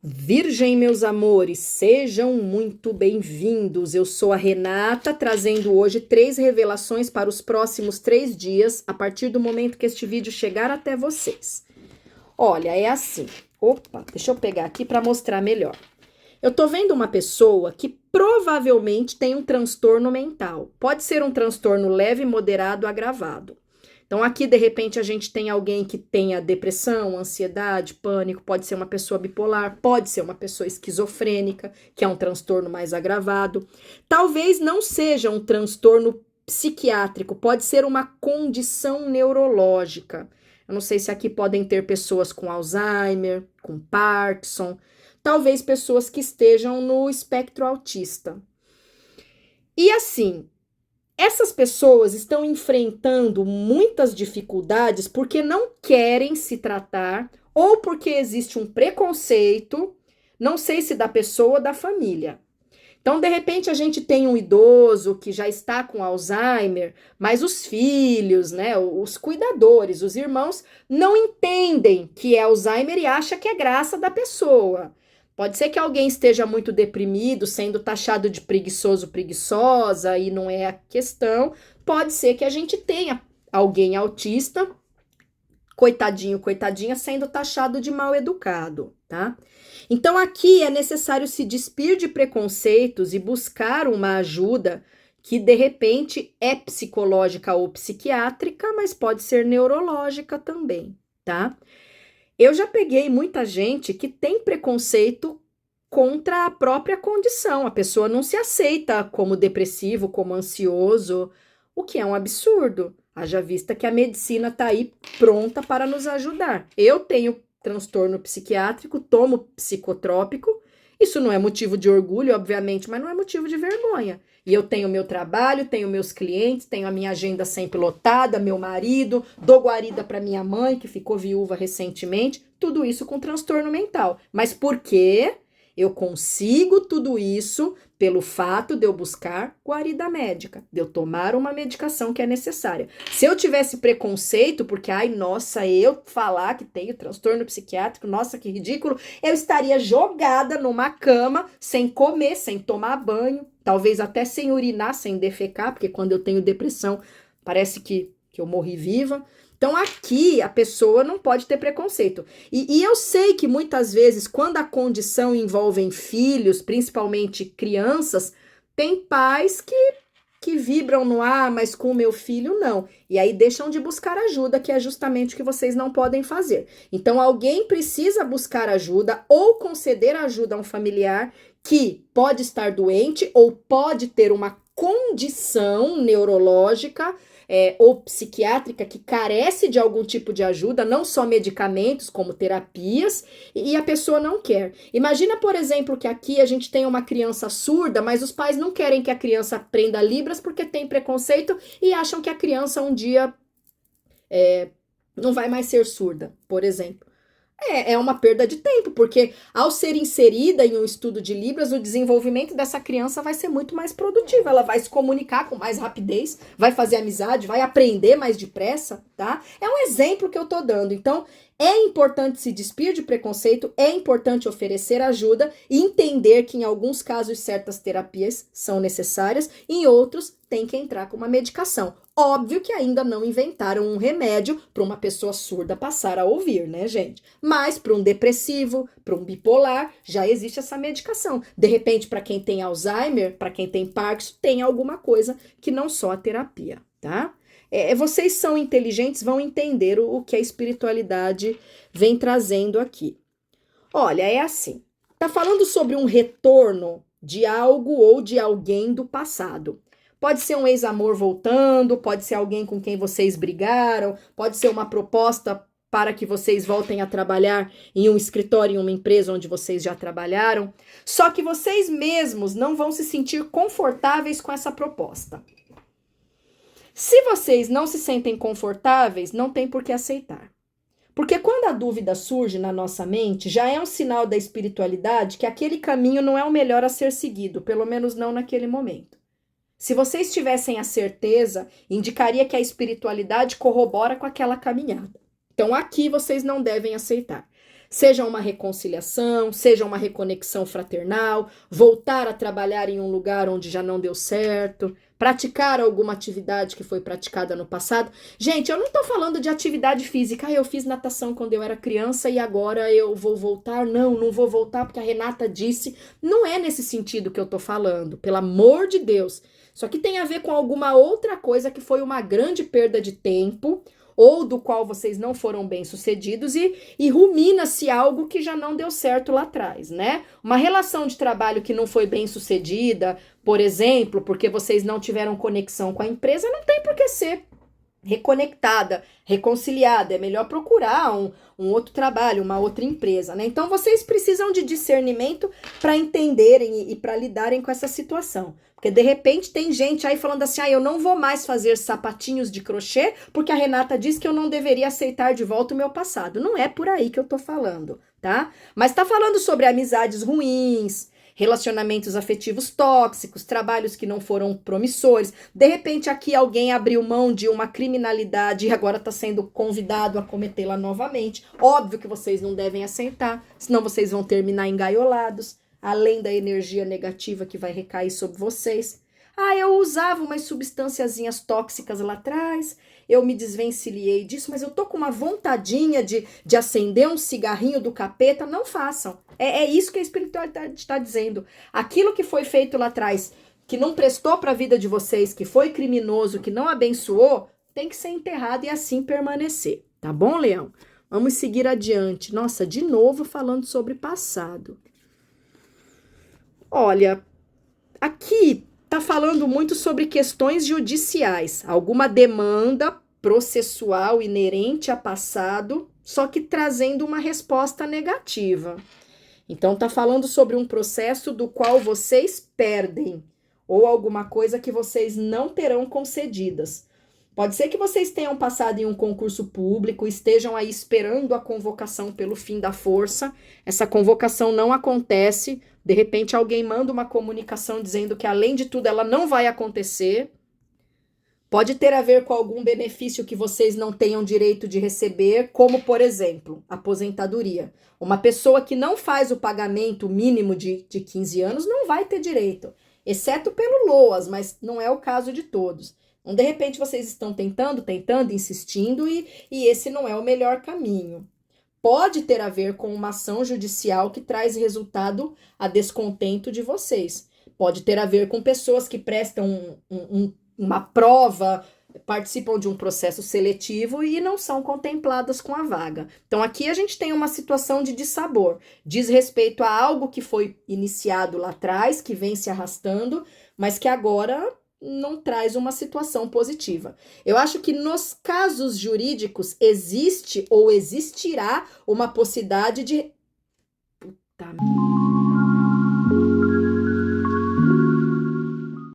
Virgem, meus amores, sejam muito bem-vindos. Eu sou a Renata, trazendo hoje 3 revelações para os próximos 3 dias, a partir do momento que este vídeo chegar até vocês. Olha, é assim. Opa, deixa eu pegar aqui para mostrar melhor. Eu tô vendo uma pessoa que provavelmente tem um transtorno mental. Pode ser um transtorno leve, moderado, agravado. Então, aqui, de repente, a gente tem alguém que tenha depressão, ansiedade, pânico, pode ser uma pessoa bipolar, pode ser uma pessoa esquizofrênica, que é um transtorno mais agravado. Talvez não seja um transtorno psiquiátrico, pode ser uma condição neurológica. Eu não sei se aqui podem ter pessoas com Alzheimer, com Parkinson, talvez pessoas que estejam no espectro autista. E assim, essas pessoas estão enfrentando muitas dificuldades porque não querem se tratar ou porque existe um preconceito, não sei se da pessoa ou da família. Então, de repente, a gente tem um idoso que já está com Alzheimer, mas os filhos, né, os cuidadores, os irmãos, não entendem que é Alzheimer e acham que é graça da pessoa. Pode ser que alguém esteja muito deprimido, sendo taxado de preguiçoso, preguiçosa, e não é a questão. Pode ser que a gente tenha alguém autista, coitadinho, coitadinha, sendo taxado de mal educado, tá? Então aqui é necessário se despir de preconceitos e buscar uma ajuda que de repente é psicológica ou psiquiátrica, mas pode ser neurológica também, tá? Eu já peguei muita gente que tem preconceito contra a própria condição. A pessoa não se aceita como depressivo, como ansioso, o que é um absurdo. Haja vista que a medicina está aí pronta para nos ajudar. Eu tenho transtorno psiquiátrico, tomo psicotrópico. Isso não é motivo de orgulho, obviamente, mas não é motivo de vergonha. E eu tenho meu trabalho, tenho meus clientes, tenho a minha agenda sempre lotada, meu marido, dou guarida para minha mãe, que ficou viúva recentemente, tudo isso com transtorno mental. Mas por quê? Eu consigo tudo isso pelo fato de eu buscar guarida médica, de eu tomar uma medicação que é necessária. Se eu tivesse preconceito, porque, ai, nossa, eu falar que tenho transtorno psiquiátrico, nossa, que ridículo, eu estaria jogada numa cama, sem comer, sem tomar banho, talvez até sem urinar, sem defecar, porque quando eu tenho depressão, parece que eu morri viva. Então, aqui, a pessoa não pode ter preconceito. E eu sei que muitas vezes, quando a condição envolve filhos, principalmente crianças, tem pais que vibram no ar, mas com o meu filho não. E aí deixam de buscar ajuda, que é justamente o que vocês não podem fazer. Então, alguém precisa buscar ajuda ou conceder ajuda a um familiar que pode estar doente ou pode ter uma condição neurológica ou psiquiátrica que carece de algum tipo de ajuda, não só medicamentos, como terapias, e a pessoa não quer. Imagina, por exemplo, que aqui a gente tem uma criança surda, mas os pais não querem que a criança aprenda Libras porque tem preconceito e acham que a criança um dia não vai mais ser surda, por exemplo. É uma perda de tempo, porque ao ser inserida em um estudo de Libras, o desenvolvimento dessa criança vai ser muito mais produtivo. Ela vai se comunicar com mais rapidez, vai fazer amizade, vai aprender mais depressa, tá? É um exemplo que eu tô dando. Então, é importante se despir de preconceito, é importante oferecer ajuda e entender que em alguns casos certas terapias são necessárias, em outros tem que entrar com uma medicação. Óbvio que ainda não inventaram um remédio para uma pessoa surda passar a ouvir, né, gente? Mas para um depressivo, para um bipolar, já existe essa medicação. De repente, para quem tem Alzheimer, para quem tem Parkinson, tem alguma coisa que não só a terapia, tá? Vocês são inteligentes, vão entender o que a espiritualidade vem trazendo aqui. Olha, é assim. Tá falando sobre um retorno de algo ou de alguém do passado. Pode ser um ex-amor voltando, pode ser alguém com quem vocês brigaram, pode ser uma proposta para que vocês voltem a trabalhar em um escritório, em uma empresa onde vocês já trabalharam. Só que vocês mesmos não vão se sentir confortáveis com essa proposta. Se vocês não se sentem confortáveis, não tem por que aceitar. Porque quando a dúvida surge na nossa mente, já é um sinal da espiritualidade que aquele caminho não é o melhor a ser seguido, pelo menos não naquele momento. Se vocês tivessem a certeza, indicaria que a espiritualidade corrobora com aquela caminhada. Então aqui vocês não devem aceitar. Seja uma reconciliação, seja uma reconexão fraternal, voltar a trabalhar em um lugar onde já não deu certo, praticar alguma atividade que foi praticada no passado. Gente, eu não tô falando de atividade física. Eu fiz natação quando eu era criança e agora eu vou voltar. Não, não vou voltar porque a Renata disse. Não é nesse sentido que eu tô falando, pelo amor de Deus. Isso aqui tem a ver com alguma outra coisa que foi uma grande perda de tempo, ou do qual vocês não foram bem-sucedidos e rumina-se algo que já não deu certo lá atrás, né? Uma relação de trabalho que não foi bem-sucedida, por exemplo, porque vocês não tiveram conexão com a empresa, não tem por que ser reconectada, reconciliada. É melhor procurar um outro trabalho, uma outra empresa, né? Então, vocês precisam de discernimento para entenderem e para lidarem com essa situação. Porque, de repente, tem gente aí falando assim, eu não vou mais fazer sapatinhos de crochê porque a Renata disse que eu não deveria aceitar de volta o meu passado. Não é por aí que eu tô falando, tá? Mas tá falando sobre amizades ruins, relacionamentos afetivos tóxicos, trabalhos que não foram promissores. De repente, aqui alguém abriu mão de uma criminalidade e agora está sendo convidado a cometê-la novamente. Óbvio que vocês não devem aceitar, senão vocês vão terminar engaiolados, além da energia negativa que vai recair sobre vocês. Eu usava umas substânciazinhas tóxicas lá atrás, eu me desvencilhei disso, mas eu tô com uma vontadinha de acender um cigarrinho do capeta. Não façam. É isso que a espiritualidade está dizendo. Aquilo que foi feito lá atrás, que não prestou para a vida de vocês, que foi criminoso, que não abençoou, tem que ser enterrado e assim permanecer. Tá bom, Leão? Vamos seguir adiante. Nossa, de novo falando sobre passado. Olha, aqui tá falando muito sobre questões judiciais, alguma demanda processual inerente a passado, só que trazendo uma resposta negativa. Então tá falando sobre um processo do qual vocês perdem, ou alguma coisa que vocês não terão concedidas. Pode ser que vocês tenham passado em um concurso público, estejam aí esperando a convocação pelo fim da força. Essa convocação não acontece. De repente alguém manda uma comunicação dizendo que, além de tudo, ela não vai acontecer. Pode ter a ver com algum benefício que vocês não tenham direito de receber, como, por exemplo, aposentadoria. Uma pessoa que não faz o pagamento mínimo de 15 anos não vai ter direito, exceto pelo LOAS, mas não é o caso de todos. Então, de repente, vocês estão tentando, insistindo, e esse não é o melhor caminho. Pode ter a ver com uma ação judicial que traz resultado a descontento de vocês. Pode ter a ver com pessoas que prestam uma prova, participam de um processo seletivo e não são contempladas com a vaga. Então, aqui a gente tem uma situação de dissabor. Diz respeito a algo que foi iniciado lá atrás, que vem se arrastando, mas que agora não traz uma situação positiva. Eu acho que nos casos jurídicos existe ou existirá uma possibilidade de... Puta